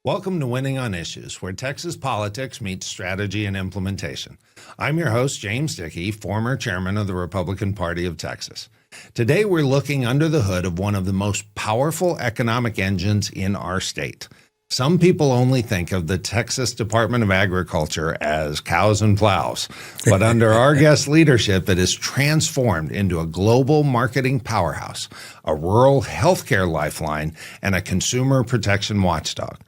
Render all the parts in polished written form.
Welcome to Winning on Issues, where Texas politics meets strategy and implementation. I'm your host, James Dickey, former chairman of the Republican Party of Texas. Today, we're looking under the hood of one of the most powerful economic engines in our state. Some people only think of the Texas Department of Agriculture as cows and plows, but under our guest leadership, it is transformed into a global marketing powerhouse, a rural healthcare lifeline, and a consumer protection watchdog.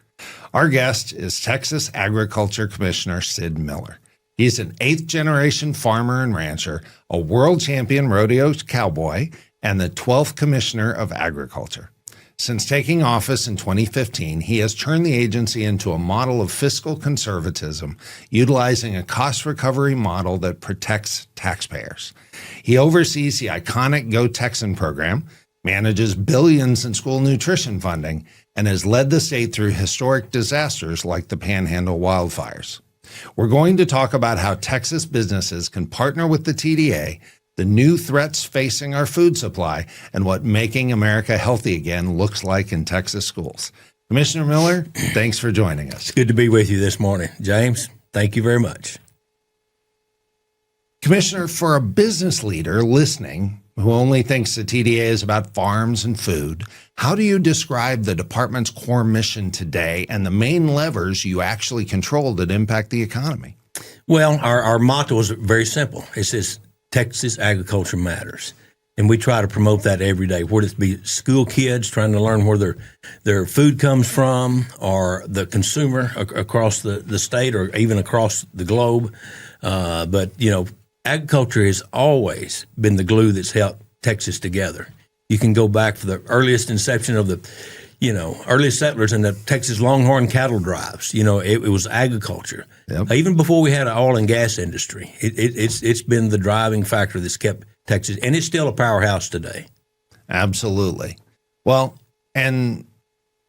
Our guest is Texas Agriculture Commissioner Sid Miller. He's an eighth-generation farmer and rancher, a world champion rodeo cowboy, and the 12th Commissioner of Agriculture. Since taking office in 2015, he has turned the agency into a model of fiscal conservatism, utilizing a cost recovery model that protects taxpayers. He oversees the iconic Go Texan program, manages billions in school nutrition funding, and has led the state through historic disasters like the Panhandle wildfires. We're going to talk about how Texas businesses can partner with the TDA, the new threats facing our food supply, and what making America healthy again looks like in Texas schools. Commissioner Miller, thanks for joining us. It's good to be with you this morning. James, thank you very much. Commissioner, for a business leader listening who only thinks the TDA is about farms and food, how do you describe the department's core mission today and the main levers you actually control that impact the economy? Well, our motto is very simple. It says, Texas agriculture matters. And we try to promote that every day, whether it be school kids trying to learn where their food comes from, or the consumer across the state or even across the globe. But, you know, agriculture has always been the glue that's held Texas together. You can go back for the earliest inception of the, earliest settlers in the Texas Longhorn cattle drives. It was agriculture. Yep. Even before we had an oil and gas industry, it's been the driving factor that's kept Texas, and it's still a powerhouse today. Absolutely. Well, and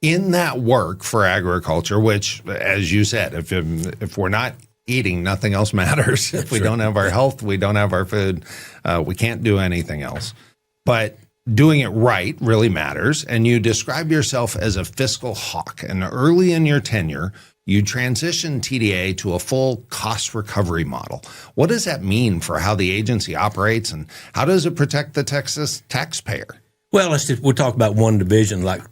in that work for agriculture, which, as you said, if we're not eating, nothing else matters. If we don't have our health, we don't have our food, we can't do anything else. But doing it right really matters. And you describe yourself as a fiscal hawk. And early in your tenure, you transitioned TDA to a full cost recovery model. What does that mean for how the agency operates, and how does it protect the Texas taxpayer? Well, we'll talk about one division like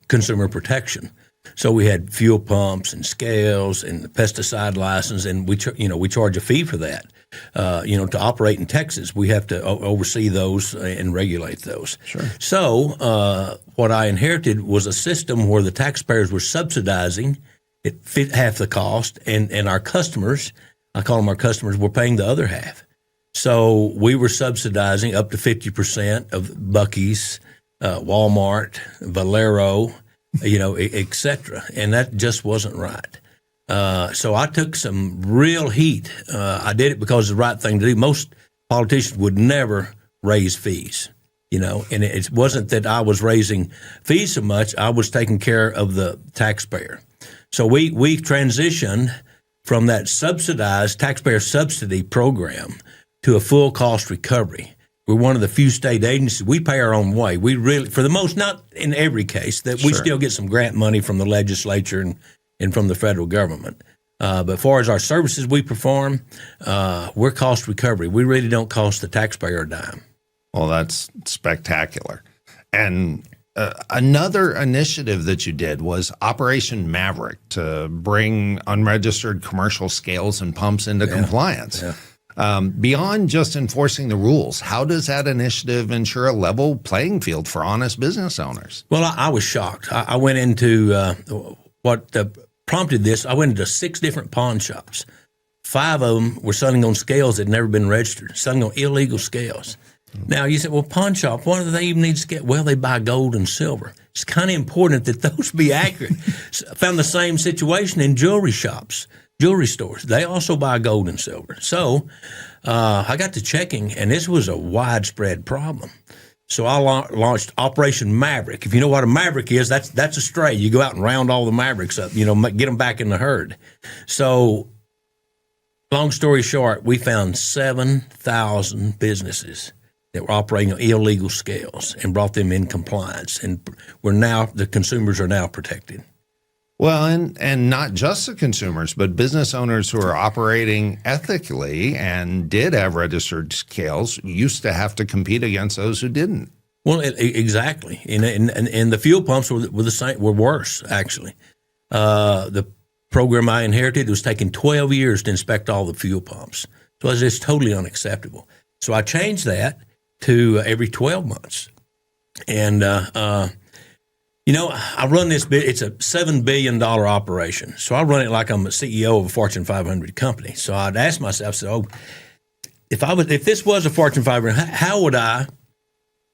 consumer protection. So we had fuel pumps and scales and the pesticide license, and we charge a fee for that. To operate in Texas, we have to oversee those and regulate those. Sure. So what I inherited was a system where the taxpayers were subsidizing it half the cost, and our customers, I call them our customers, were paying the other half. So we were subsidizing up to 50% of Buc-ee's, Walmart, Valero, et cetera. And that just wasn't right. So I took some real heat. I did it because it's the right thing to do. Most politicians would never raise fees, and it wasn't that I was raising fees so much. I was taking care of the taxpayer. So we transitioned from that subsidized taxpayer subsidy program to a full cost recovery. We're one of the few state agencies. We pay our own way. We really, for the most, not in every case, that we still get some grant money from the legislature and from the federal government. But as far as our services we perform, we're cost recovery. We really don't cost the taxpayer a dime. Well, that's spectacular. And another initiative that you did was Operation Maverick to bring unregistered commercial scales and pumps into compliance. Yeah. Beyond just enforcing the rules, how does that initiative ensure a level playing field for honest business owners? Well, I was shocked. I went into what prompted this. I went into 6 different pawn shops. 5 of them were selling on scales that had never been registered, selling on illegal scales. Now, you said, well, pawn shop, what do they even need to get? Well, they buy gold and silver. It's kind of important that those be accurate. I found the same situation in jewelry shops, jewelry stores. They also buy gold and silver. So I got to checking, and this was a widespread problem. So I launched Operation Maverick. If you know what a Maverick is, that's a stray. You go out and round all the Mavericks up, get them back in the herd. So long story short, we found 7,000 businesses that were operating on illegal scales and brought them in compliance. And the consumers are now protected. Well, and not just the consumers, but business owners who are operating ethically and did have registered scales used to have to compete against those who didn't. Well, exactly, and the fuel pumps were the same, were worse actually. The program I inherited was taking 12 years to inspect all the fuel pumps, so it was just totally unacceptable. So I changed that to every 12 months, and I run this. It's a $7 billion operation, so I run it like I'm a CEO of a Fortune 500 company. So I'd ask myself, if this was a Fortune 500, how would I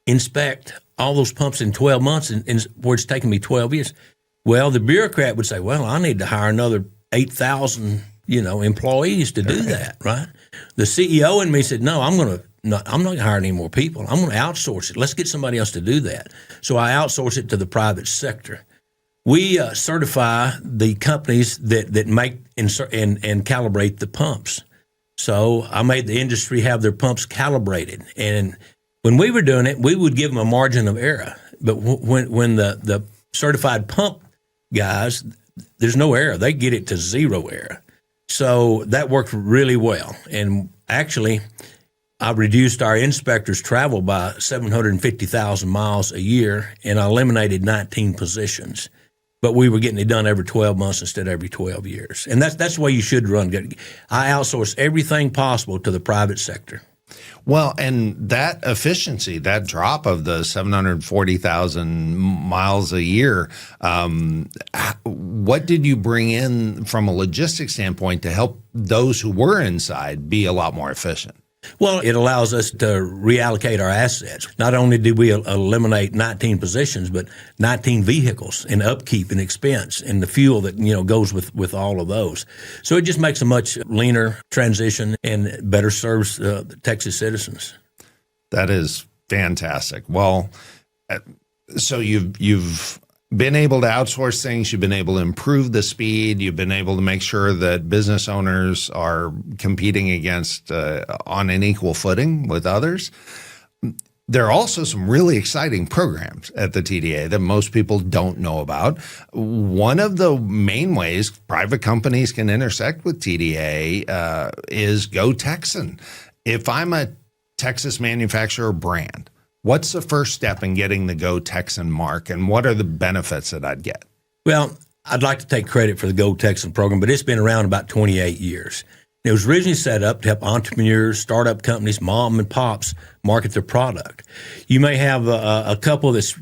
inspect all those pumps in 12 months, and where it's taking me 12 years? Well, the bureaucrat would say, well, I need to hire another 8,000, employees to do that, right? The CEO in me said, no, I'm not going to hire any more people. I'm going to outsource it. Let's get somebody else to do that. So I outsource it to the private sector. We certify the companies that make and calibrate the pumps. So I made the industry have their pumps calibrated. And when we were doing it, we would give them a margin of error. But when the certified pump guys, there's no error. They get it to zero error. So that worked really well. And actually, I reduced our inspectors' travel by 750,000 miles a year, and I eliminated 19 positions. But we were getting it done every 12 months instead of every 12 years. And that's the way you should run. I outsource everything possible to the private sector. Well, and that efficiency, that drop of the 740,000 miles a year, what did you bring in from a logistics standpoint to help those who were inside be a lot more efficient? Well, it allows us to reallocate our assets. Not only did we eliminate 19 positions, but 19 vehicles and upkeep and expense and the fuel that goes with all of those. So it just makes a much leaner transition and better serves the Texas citizens. That is fantastic. Well, so you've been able to outsource things, you've been able to improve the speed, you've been able to make sure that business owners are competing against on an equal footing with others. There are also some really exciting programs at the TDA that most people don't know about. One of the main ways private companies can intersect with TDA is Go Texan. If I'm a Texas manufacturer brand, what's the first step in getting the Go Texan mark, and what are the benefits that I'd get? Well, I'd like to take credit for the Go Texan program, but it's been around about 28 years. It was originally set up to help entrepreneurs, startup companies, mom and pops market their product. You may have a couple that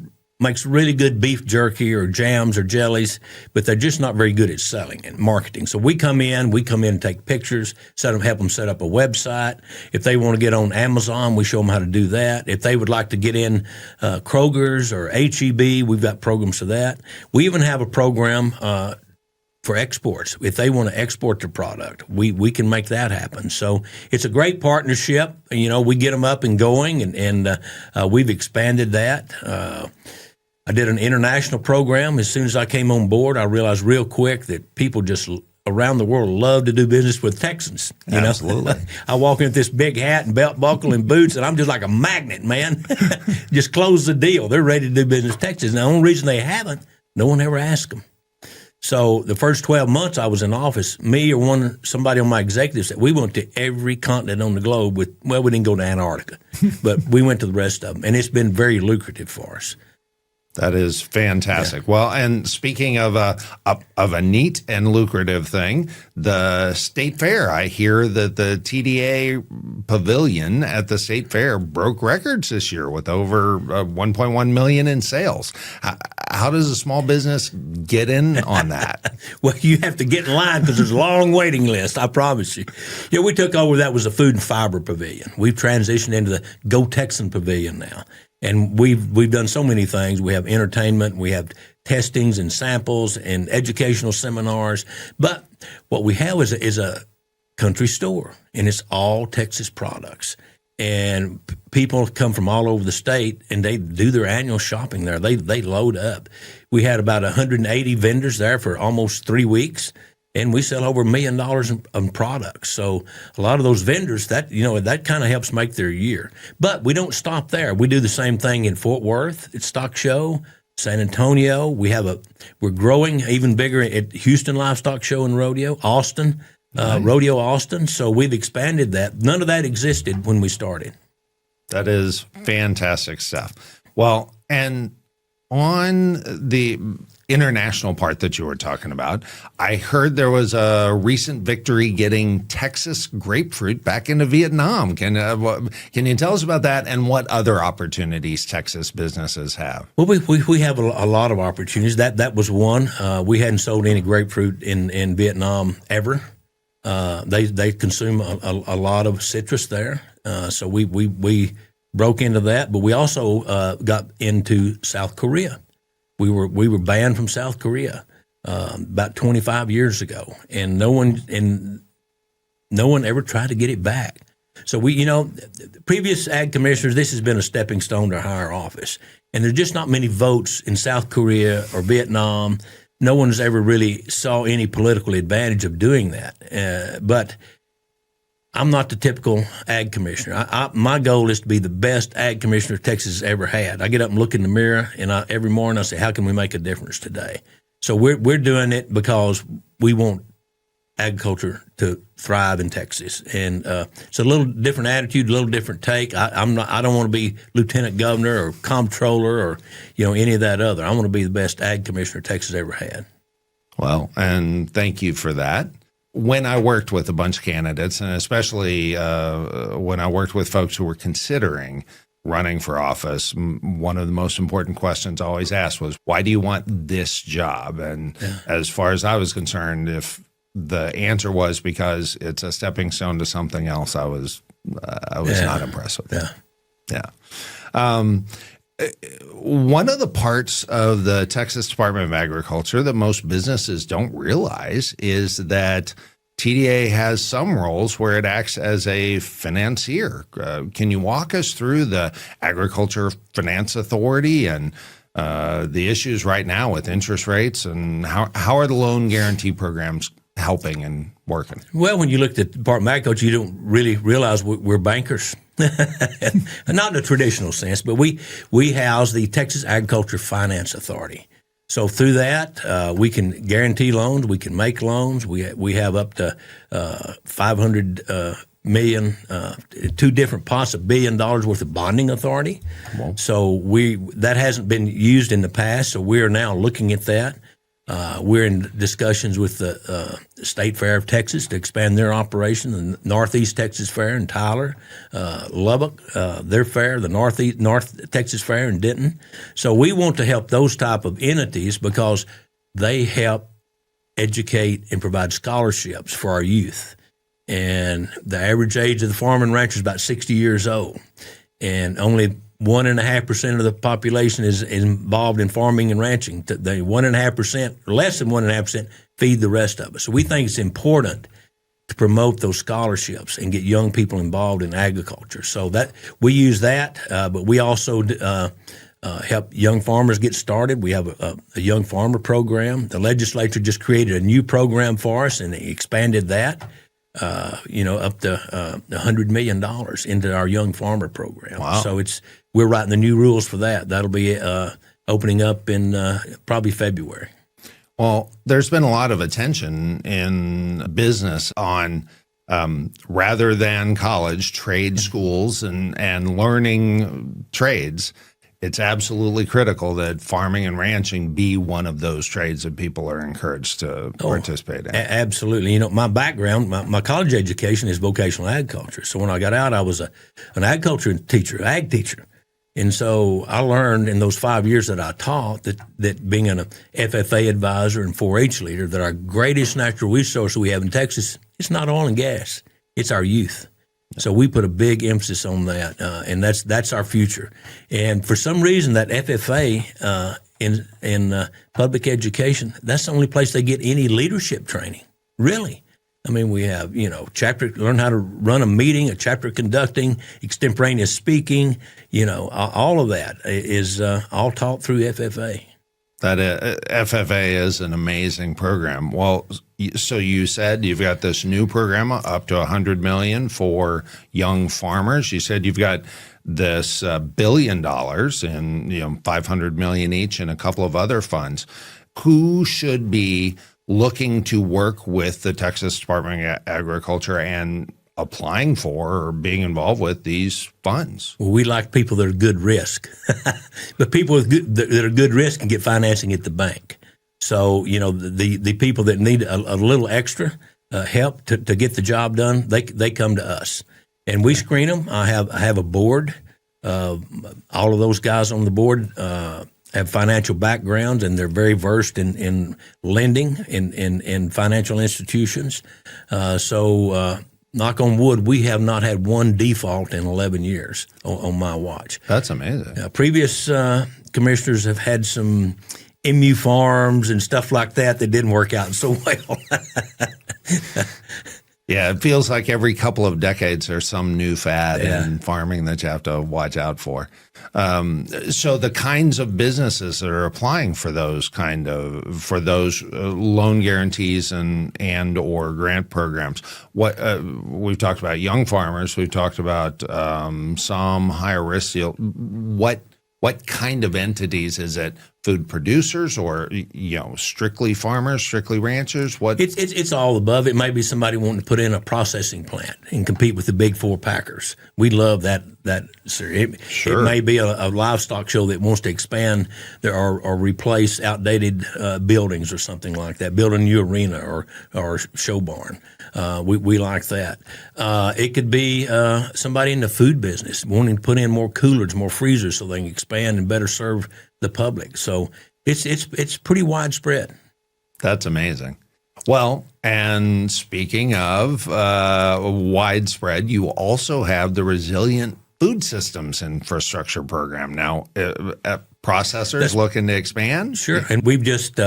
makes really good beef jerky or jams or jellies, but they're just not very good at selling and marketing. So we come in and take pictures, help them set up a website. If they want to get on Amazon, we show them how to do that. If they would like to get in Kroger's or H-E-B, we've got programs for that. We even have a program for exports. If they want to export their product, we can make that happen. So it's a great partnership. We get them up and going, and we've expanded that. I did an international program. As soon as I came on board, I realized real quick that people just around the world love to do business with Texans. Absolutely. I walk in with this big hat and belt buckle and boots, and I'm just like a magnet, man. Just close the deal. They're ready to do business with Texas. And the only reason they haven't, no one ever asked them. So the first 12 months I was in office, me or somebody on my executive said, we went to every continent on the globe we didn't go to Antarctica, but we went to the rest of them. And it's been very lucrative for us. That is fantastic. Yeah. Well, and speaking of a neat and lucrative thing, the State Fair, I hear that the TDA pavilion at the State Fair broke records this year with over 1.1 million in sales. How does a small business get in on that? Well, you have to get in line because there's a long waiting list, I promise you. We took over, that was a food and fiber pavilion. We've transitioned into the Go Texan pavilion now. And we've done so many things. We have entertainment, we have testings and samples and educational seminars. But what we have is a country store, and it's all Texas products. And people come from all over the state, and they do their annual shopping there. They load up. We had about 180 vendors there for almost 3 weeks. And we sell over $1 million in products. So a lot of those vendors, that kind of helps make their year. But we don't stop there. We do the same thing in Fort Worth at Stock Show, San Antonio. We're growing even bigger at Houston Livestock Show and Rodeo, Austin, Rodeo Austin. So we've expanded that. None of that existed when we started. That is fantastic stuff. Well, and on the international part that you were talking about, I heard there was a recent victory getting Texas grapefruit back into Vietnam. Can you tell us about that and what other opportunities Texas businesses have? Well, we have a lot of opportunities. That was one. We hadn't sold any grapefruit in Vietnam ever. They consume a lot of citrus there, so we broke into that. But we also got into South Korea. We were banned from South Korea about 25 years ago, and no one ever tried to get it back. So previous ag commissioners, this has been a stepping stone to higher office, and there's just not many votes in South Korea or Vietnam. No one's ever really saw any political advantage of doing that. But I'm not the typical ag commissioner. My goal is to be the best ag commissioner Texas has ever had. I get up and look in the mirror, and every morning I say, how can we make a difference today? So we're doing it because we want agriculture to thrive in Texas. And it's a little different attitude, a little different take. I don't want to be lieutenant governor or comptroller or any of that other. I want to be the best ag commissioner Texas ever had. Well, and thank you for that. When I worked with a bunch of candidates, and especially when I worked with folks who were considering running for office, one of the most important questions I always asked was, why do you want this job? And as far as I was concerned, if the answer was because it's a stepping stone to something else, I was not impressed with it. One of the parts of the Texas Department of Agriculture that most businesses don't realize is that TDA has some roles where it acts as a financier. Can you walk us through the Agriculture Finance Authority and the issues right now with interest rates, and how are the loan guarantee programs helping and working? Well, when you look at the Department of Agriculture, you don't really realize we're bankers. Not in a traditional sense, but we house the Texas Agriculture Finance Authority. So through that, we can guarantee loans, we can make loans. We have up to $500 million, two different pots of $1 billion worth of bonding authority. So that hasn't been used in the past, so we are now looking at that. We're in discussions with the State Fair of Texas to expand their operation, the Northeast Texas Fair in Tyler, Lubbock, their fair, the North Texas Fair in Denton. So we want to help those type of entities because they help educate and provide scholarships for our youth. And the average age of the farmer and rancher is about 60 years old, and only 1.5% of the population is involved in farming and ranching. The 1.5%, or less than 1.5%, feed the rest of us. So we think it's important to promote those scholarships and get young people involved in agriculture. So that we use that, but we also help young farmers get started. We have a young farmer program. The legislature just created a new program for us and expanded that. Up to $100 million into our young farmer program. Wow. So we're writing the new rules for that. That'll be opening up in probably February. Well, there's been a lot of attention in business on rather than college, trade schools and learning trades. It's absolutely critical that farming and ranching be one of those trades that people are encouraged to participate in. Absolutely. My background, my college education is vocational agriculture. So when I got out, I was an agriculture teacher, ag teacher. And so I learned in those 5 years that I taught that being an FFA advisor and 4-H leader, that our greatest natural resource we have in Texas, it's not oil and gas, it's our youth. So we put a big emphasis on that, and that's our future. And for some reason, that FFA in public education, that's the only place they get any leadership training, really. I mean, we have, learn how to run a meeting, a chapter conducting, extemporaneous speaking, all of that is all taught through FFA. That FFA is an amazing program. Well, so you said you've got this new program up to $100 million for young farmers. You said you've got this $1 billion and 500 million each and a couple of other funds. Who should be looking to work with the Texas Department of Agriculture and applying for or being involved with these funds? Well, we like people that are good risk, but people that are good risk can get financing at the bank. So, the people that need a little extra help to get the job done, they come to us, and we screen them. I have a board. All of those guys on the board have financial backgrounds, and they're very versed in lending in financial institutions. So, knock on wood, we have not had one default in 11 years on my watch. That's amazing. Previous commissioners have had some MU farms and stuff like that didn't work out so well. Yeah, it feels like every couple of decades there's some new fad in farming that you have to watch out for. So the kinds of businesses that are applying for those loan guarantees and or grant programs. What we've talked about young farmers, we've talked about some higher risk. What kind of entities is it? Food producers or strictly farmers, strictly ranchers? What? It's all above. It may be somebody wanting to put in a processing plant and compete with the big four packers. We love that. Sure. It may be a livestock show that wants to expand or replace outdated buildings or something like that. Build a new arena or show barn. We like that. It could be somebody in the food business wanting to put in more coolers, more freezers, so they can expand and better serve the public. So it's pretty widespread. That's amazing. Well, and speaking of widespread, you also have the Resilient Food Systems Infrastructure Program. Now, processors looking to expand? Sure. And we've just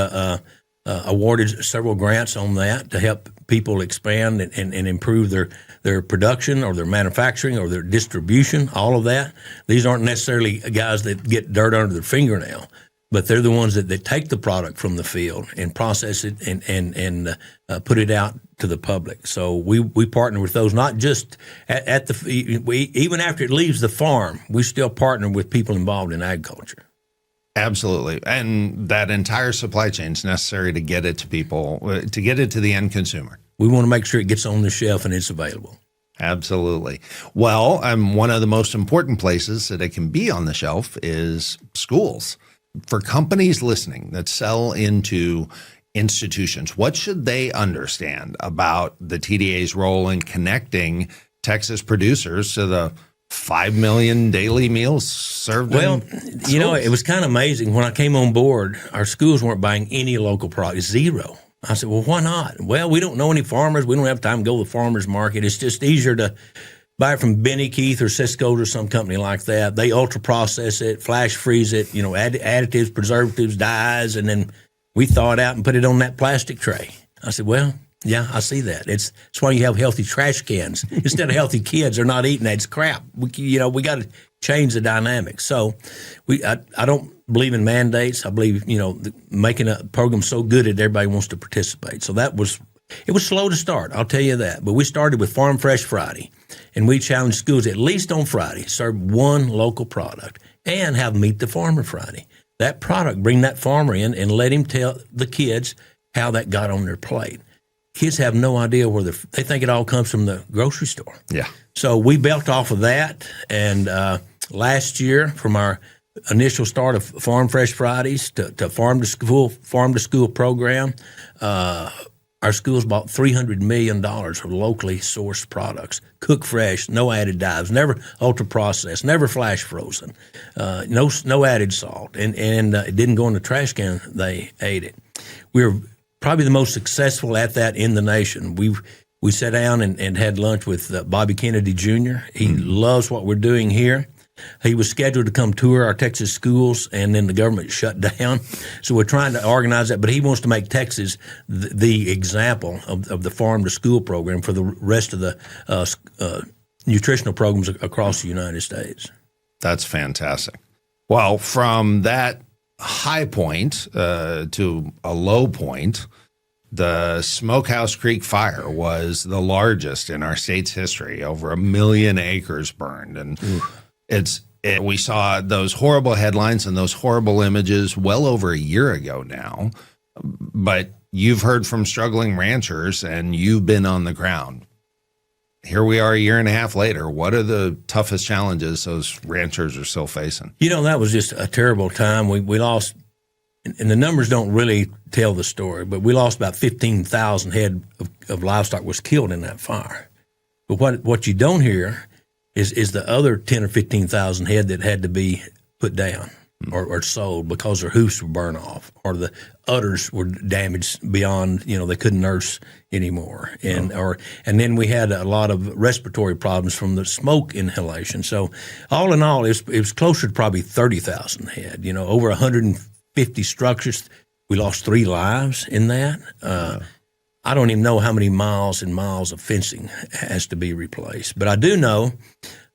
awarded several grants on that to help people expand and improve their production or their manufacturing or their distribution, all of that. These aren't necessarily guys that get dirt under their fingernail, but they're the ones that take the product from the field and process it and put it out to the public. So we partner with those, not just even after it leaves the farm, we still partner with people involved in agriculture. Absolutely. And that entire supply chain is necessary to get it to people, to get it to the end consumer. We want to make sure it gets on the shelf and it's available. Absolutely. Well, one of the most important places that it can be on the shelf is schools. For companies listening that sell into institutions, what should they understand about the TDA's role in connecting Texas producers to the 5 million daily meals served? Well, it was kind of amazing. When I came on board, our schools weren't buying any local products, zero. I said, well, why not? Well, we don't know any farmers. We don't have time to go to the farmer's market. It's just easier to buy it from Benny Keith or Cisco's or some company like that. They ultra process it, flash freeze it, add additives, preservatives, dyes, and then we thaw it out and put it on that plastic tray. I said, well, yeah, I see that. It's why you have healthy trash cans. Instead of healthy kids, they're not eating that. It's crap. We got to change the dynamics. So I don't believe in mandates. I believe, making a program so good that everybody wants to participate. So it was slow to start, I'll tell you that. But we started with Farm Fresh Friday, and we challenged schools at least on Friday, serve one local product and have Meet the Farmer Friday. That product, bring that farmer in and let him tell the kids how that got on their plate. Kids have no idea they think it all comes from the grocery store. Yeah. So we built off of that, and last year, from our initial start of Farm Fresh Fridays to farm to school program, our schools bought $300 million of locally sourced products, cooked fresh, no added dyes, never ultra processed, never flash frozen, no added salt, and it didn't go in the trash can. They ate it. We were probably the most successful at that in the nation. We sat down and had lunch with Bobby Kennedy Jr. He loves what we're doing here. He was scheduled to come tour our Texas schools, and then the government shut down. So we're trying to organize that, but he wants to make Texas the example of the farm to school program for the rest of the nutritional programs across the United States. That's fantastic. Well, from that high point to a low point, the Smokehouse Creek fire was the largest in our state's history, over 1 million acres burned. And We saw those horrible headlines and those horrible images well over a year ago now, but you've heard from struggling ranchers and you've been on the ground. Here we are a year and a half later. What are the toughest challenges those ranchers are still facing? That was just a terrible time. We lost, and the numbers don't really tell the story, but we lost about 15,000 head of livestock was killed in that fire. But what you don't hear is the other 10 or 15,000 head that had to be put down or sold because their hoofs were burned off or the udders were damaged beyond, they couldn't nurse anymore. And then we had a lot of respiratory problems from the smoke inhalation. So all in all, it was closer to probably 30,000 head, over 150 structures. We lost 3 lives in that. I don't even know how many miles and miles of fencing has to be replaced. But I do know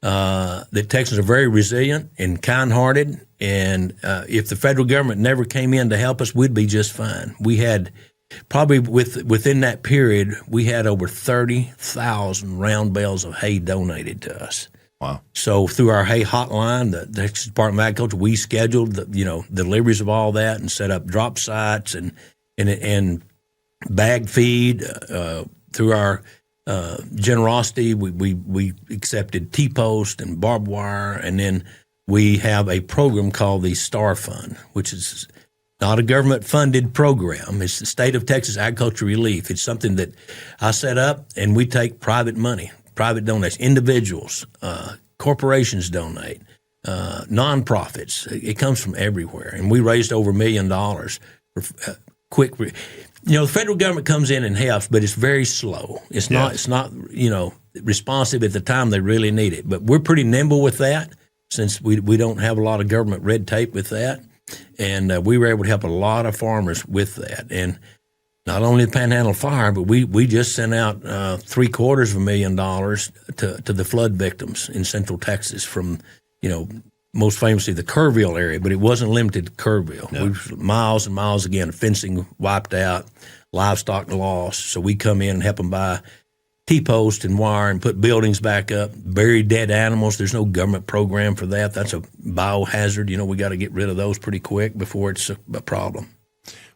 that Texans are very resilient and kind-hearted, and if the federal government never came in to help us, we'd be just fine. We had probably within that period, we had over 30,000 round bales of hay donated to us. Wow. So through our hay hotline, the Texas Department of Agriculture, we scheduled deliveries of all that and set up drop sites and bag feed. Through our generosity, we accepted T-post and barbed wire, and then we have a program called the STAR Fund, which is not a government-funded program. It's the State of Texas Agriculture Relief. It's something that I set up, and we take private money, private donations, individuals, corporations donate, nonprofits. It comes from everywhere, and we raised over $1 million for quick. The federal government comes in and helps, but it's very slow. It's not. It's not. Responsive at the time they really need it. But we're pretty nimble with that, since we don't have a lot of government red tape with that, and we were able to help a lot of farmers with that. And not only the Panhandle Fire, but we just sent out $750,000 to the flood victims in Central Texas from most famously the Kerrville area, but it wasn't limited to Kerrville. No. Miles and miles again, fencing wiped out, livestock lost. So we come in and help them buy T-post and wire and put buildings back up, bury dead animals. There's no government program for that. That's a biohazard. We got to get rid of those pretty quick before it's a problem.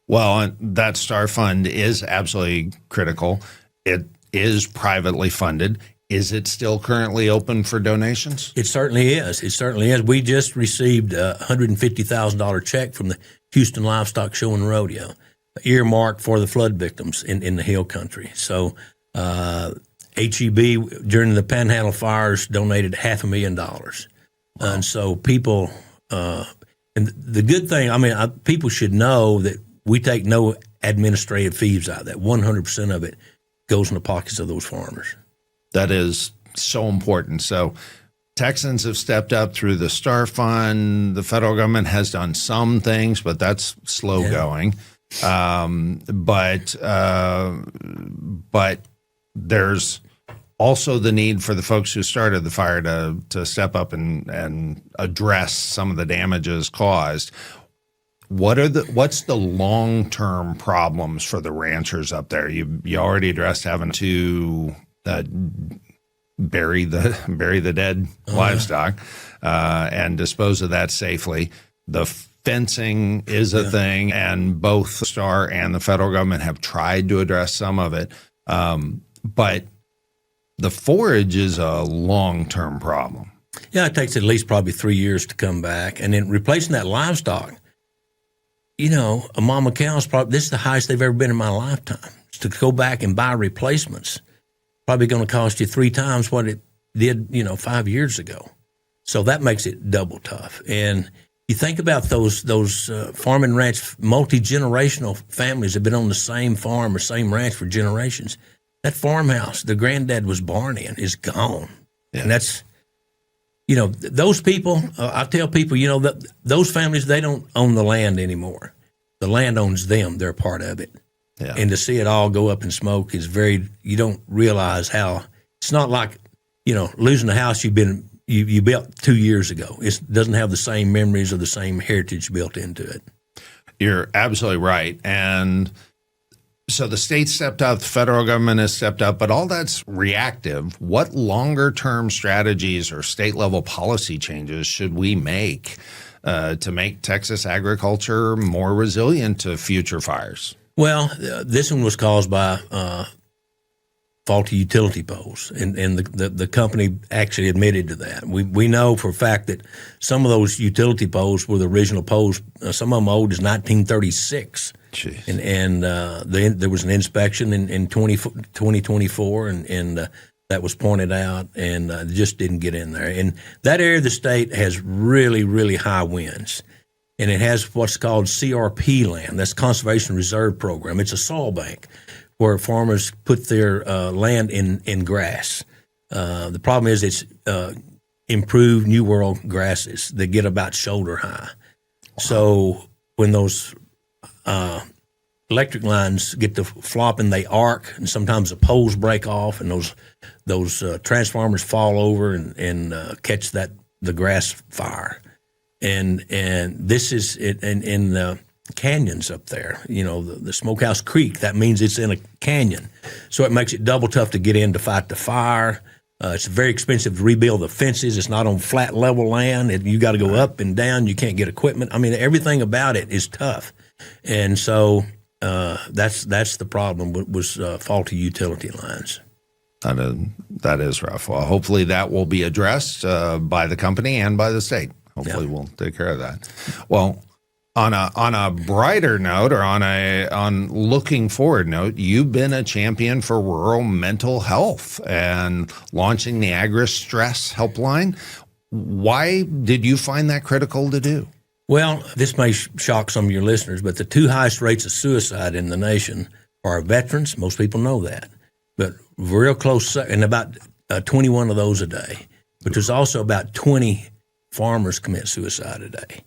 Well, that STAR Fund is absolutely critical. It is privately funded. Is it still currently open for donations? It certainly is. It certainly is. We just received a $150,000 check from the Houston Livestock Show and Rodeo, earmarked for the flood victims in the Hill Country. So HEB, during the Panhandle fires, donated $500,000. Wow. And so people, and the good thing, people should know that we take no administrative fees out of that. 100% of it goes in the pockets of those farmers. That is so important. So Texans have stepped up through the STAR Fund. The federal government has done some things, but that's slow going. But there's also the need for the folks who started the fire to step up and address some of the damages caused. What's the long-term problems for the ranchers up there? You already addressed having to bury the dead livestock and dispose of that safely. The fencing is a thing, and both STAR and the federal government have tried to address some of it. But the forage is a long-term problem. Yeah, it takes at least probably 3 years to come back. And then replacing that livestock, a mama cow's this is the highest they've ever been in my lifetime. To go back and buy replacements, probably going to cost you 3 times what it did, 5 years ago. So that makes it double tough. And you think about those farm and ranch, multi-generational families have been on the same farm or same ranch for generations. That farmhouse the granddad was born in is gone. Yeah. And that's, those people, I tell people, that those families, they don't own the land anymore. The land owns them. They're part of it. Yeah. And to see it all go up in smoke is you don't realize how, it's not like, losing a house you built 2 years ago. It doesn't have the same memories or the same heritage built into it. You're absolutely right. And So the state stepped up, the federal government has stepped up, but all that's reactive. What longer term strategies or state level policy changes should we make to make Texas agriculture more resilient to future fires? Well, this one was caused by faulty utility poles, and the company actually admitted to that. We know for a fact that some of those utility poles were the original poles. Some of them old as 1936. Jeez. And there was an inspection in 2024, and that was pointed out, and just didn't get in there. And that area of the state has really, really high winds, and it has what's called CRP land. That's Conservation Reserve Program. It's a soil bank where farmers put their land in grass. The problem is it's improved New World grasses that get about shoulder high. Wow. So when those electric lines get to flopping, they arc, and sometimes the poles break off, and those transformers fall over and catch the grass fire. And this is in the canyons up there. You know, the Smokehouse Creek. That means it's in a canyon, so it makes it double tough to get in to fight the fire. It's very expensive to rebuild the fences. It's not on flat level land. You got to go up and down. You can't get equipment. I mean, everything about it is tough. And so that's the problem was faulty utility lines. That is rough. Well, hopefully that will be addressed by the company and by the state. Hopefully we'll take care of that. Well, on a brighter note, or on looking forward note, you've been a champion for rural mental health and launching the AgriStress Helpline. Why did you find that critical to do? Well, this may shock some of your listeners, but the two highest rates of suicide in the nation are veterans. Most people know that, but real close, and about 21 of those a day. But there's also about 20 farmers commit suicide a day.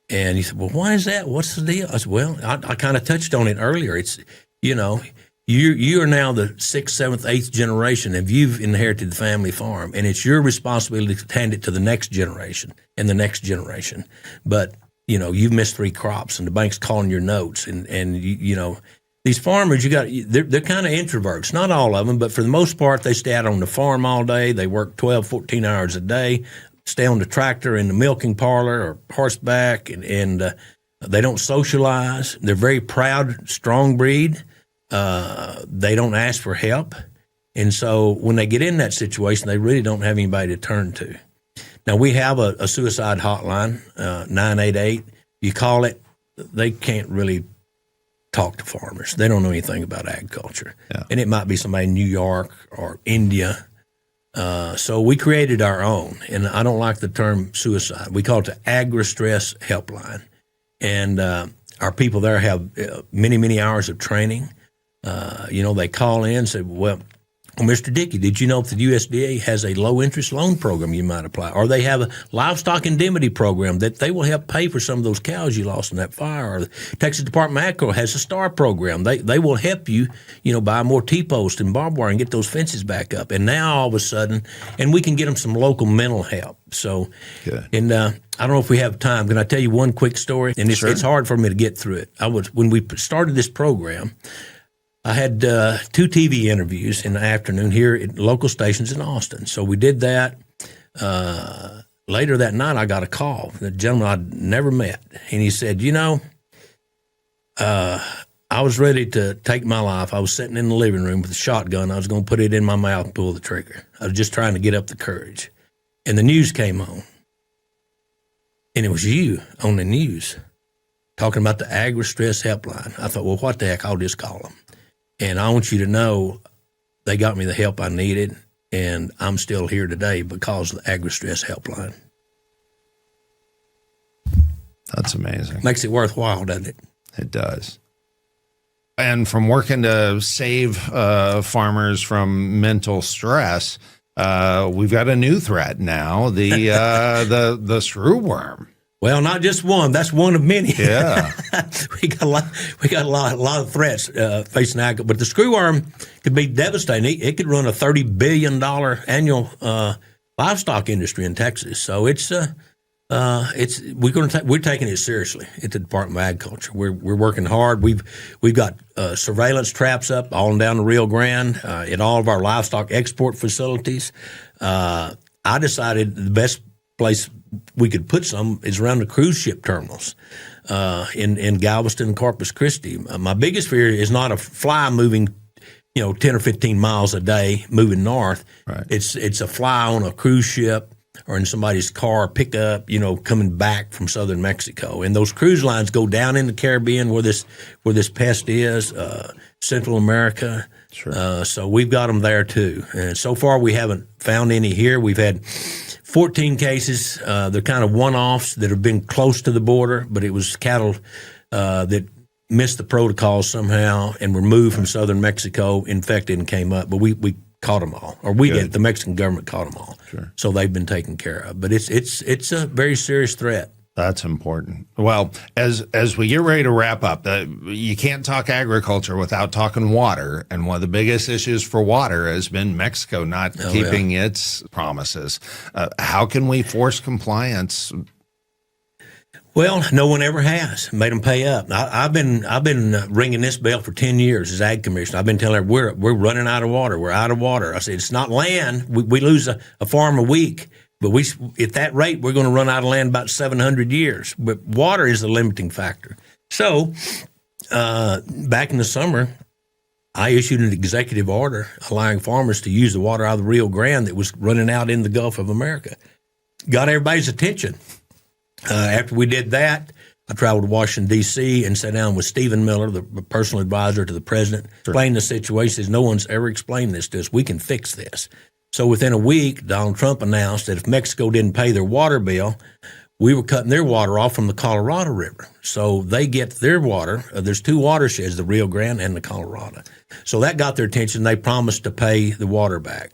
And you said, well, why is that? What's the deal? I said, well, I kind of touched on it earlier. It's, you know, you are now the 6th, 7th, 8th generation, and you've inherited the family farm, and it's your responsibility to hand it to the next generation and the next generation. But, you know, you've missed 3 crops, and the bank's calling your notes, and you know, these farmers, they're kind of introverts. Not all of them, but for the most part, they stay out on the farm all day. They work 12, 14 hours a day, stay on the tractor in the milking parlor or horseback, and they don't socialize. They're very proud, strong breed. They don't ask for help. And so when they get in that situation, they really don't have anybody to turn to. Now, we have a suicide hotline, 988. You call it, they can't really talk to farmers. They don't know anything about agriculture. Yeah. And it might be somebody in New York or India. So we created our own, and I don't like the term suicide. We call it the AgriStress Helpline. And our people there have many, many hours of training. You know, they call in and say, well, Mr. Dickey, did you know that the USDA has a low-interest loan program you might apply? Or they have a livestock indemnity program that they will help pay for some of those cows you lost in that fire. Or the Texas Department of Agriculture has a STAR program. They will help you, you know, buy more T-posts and barbed wire and get those fences back up. And now all of a sudden, and we can get them some local mental help. So, and I don't know if we have time. Can I tell you one quick story? And it's hard for me to get through it. When we started this program, I had 2 TV interviews in the afternoon here at local stations in Austin. So we did that. Later that night, I got a call from a gentleman I'd never met. And he said, you know, I was ready to take my life. I was sitting in the living room with a shotgun. I was going to put it in my mouth and pull the trigger. I was just trying to get up the courage. And the news came on. And it was you on the news talking about the AgriStress Helpline. I thought, well, what the heck? I'll just call them. And I want you to know they got me the help I needed, and I'm still here today because of the AgriStress Helpline. That's amazing. Makes it worthwhile, doesn't it? It does. And from working to save farmers from mental stress, we've got a new threat now, the screwworm. Well, not just one. That's one of many. Yeah, we got a lot of threats facing agriculture. But the screwworm could be devastating. It could run a $30 billion annual livestock industry in Texas. So it's We're taking it seriously at the Department of Agriculture. We're working hard. We've got surveillance traps up all and down the Rio Grande at all of our livestock export facilities. I decided the best place we could put some is around the cruise ship terminals in Galveston and Corpus Christi. My biggest fear is not a fly moving 10 or 15 miles a day moving north. Right. It's a fly on a cruise ship or in somebody's car pickup, coming back from southern Mexico. And those cruise lines go down in the Caribbean where this pest is, Central America. Sure. So we've got them there too. And so far we haven't found any here. We've had 14 cases. They're kind of one-offs that have been close to the border, but it was cattle that missed the protocol somehow and were moved from southern Mexico, infected, and came up. But we caught them all, or we did. The Mexican government caught them all. Sure. So they've been taken care of. But it's a very serious threat. That's important. Well, as we get ready to wrap up, you can't talk agriculture without talking water. And one of the biggest issues for water has been Mexico not keeping its promises. How can we force compliance? Well, no one ever has made them pay up. I've been ringing this bell for 10 years as Ag Commissioner. I've been telling her we're running out of water. We're out of water. I said it's not land. We lose a farm a week, but at that rate we're going to run out of land about 700 years. But water is the limiting factor. So back in the summer, I issued an executive order allowing farmers to use the water out of the Rio Grande that was running out in the Gulf of America. Got everybody's attention. After we did that, I traveled to Washington, D.C. and sat down with Stephen Miller, the personal advisor to the president, explained the situation. He says, no one's ever explained this to us. We can fix this. So within a week, Donald Trump announced that if Mexico didn't pay their water bill, we were cutting their water off from the Colorado River. So they get their water. There's two watersheds, the Rio Grande and the Colorado. So that got their attention. They promised to pay the water back.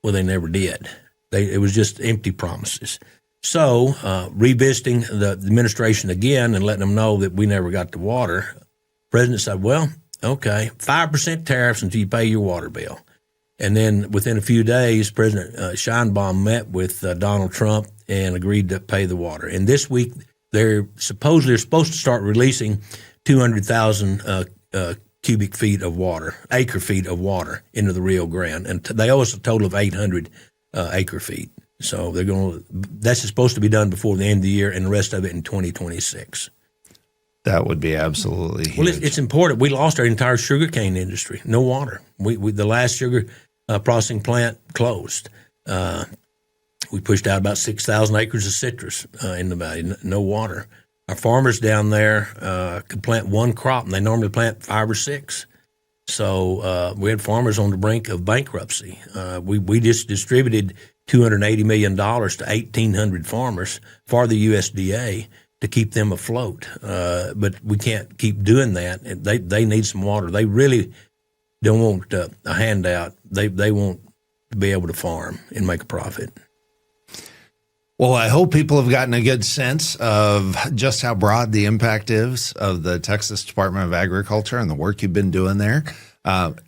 Well, they never did. It was just empty promises. So revisiting the administration again and letting them know that we never got the water, the president said, well, okay, 5% tariffs until you pay your water bill. And then within a few days, President Sheinbaum met with Donald Trump and agreed to pay the water. And this week, they're supposed to start releasing 200,000 cubic feet of water, acre feet of water into the Rio Grande. And they owe us a total of 800 acre feet. So that's supposed to be done before the end of the year, and the rest of it in 2026. That would be absolutely huge. Well, it's important. We lost our entire sugarcane industry. No water. We the last sugar processing plant closed. We pushed out about 6,000 acres of citrus in the valley. No water. Our farmers down there could plant one crop, and they normally plant 5 or 6. So we had farmers on the brink of bankruptcy. We just distributed $280 million to 1,800 farmers for the USDA to keep them afloat. But we can't keep doing that. They need some water. They really don't want a handout. They want to be able to farm and make a profit. Well, I hope people have gotten a good sense of just how broad the impact is of the Texas Department of Agriculture and the work you've been doing there.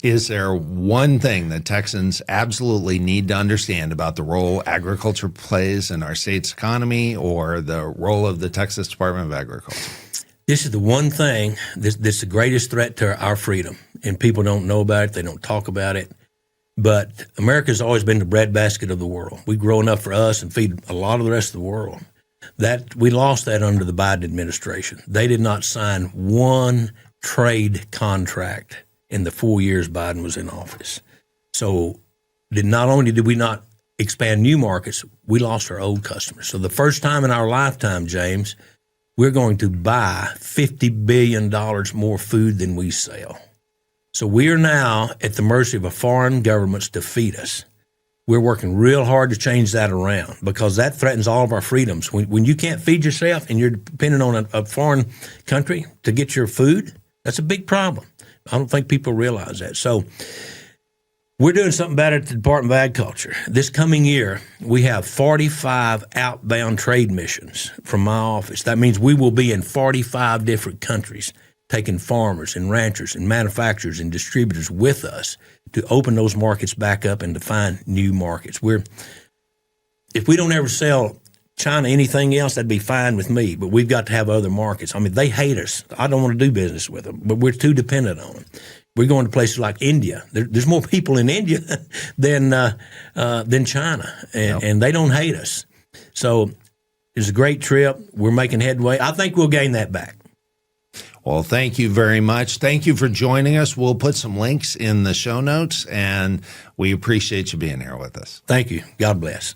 Is there one thing that Texans absolutely need to understand about the role agriculture plays in our state's economy or the role of the Texas Department of Agriculture? This is the one thing that's the greatest threat to our freedom, and people don't know about it. They don't talk about it. But America's always been the breadbasket of the world. We grow enough for us and feed a lot of the rest of the world. We lost that under the Biden administration. They did not sign one trade contract in the 4 years Biden was in office. So not only did we not expand new markets, we lost our old customers. So the first time in our lifetime, James, we're going to buy $50 billion more food than we sell. So we are now at the mercy of a foreign governments to feed us. We're working real hard to change that around because that threatens all of our freedoms. When you can't feed yourself and you're dependent on a foreign country to get your food, that's a big problem. I don't think people realize that. So we're doing something about it at the Department of Agriculture. This coming year, we have 45 outbound trade missions from my office. That means we will be in 45 different countries, taking farmers and ranchers and manufacturers and distributors with us to open those markets back up and to find new markets. If we don't ever sell China, anything else, that'd be fine with me. But we've got to have other markets. I mean, they hate us. I don't want to do business with them, but we're too dependent on them. We're going to places like India. There's more people in India than China, and they don't hate us. So it's a great trip. We're making headway. I think we'll gain that back. Well, thank you very much. Thank you for joining us. We'll put some links in the show notes, and we appreciate you being here with us. Thank you. God bless.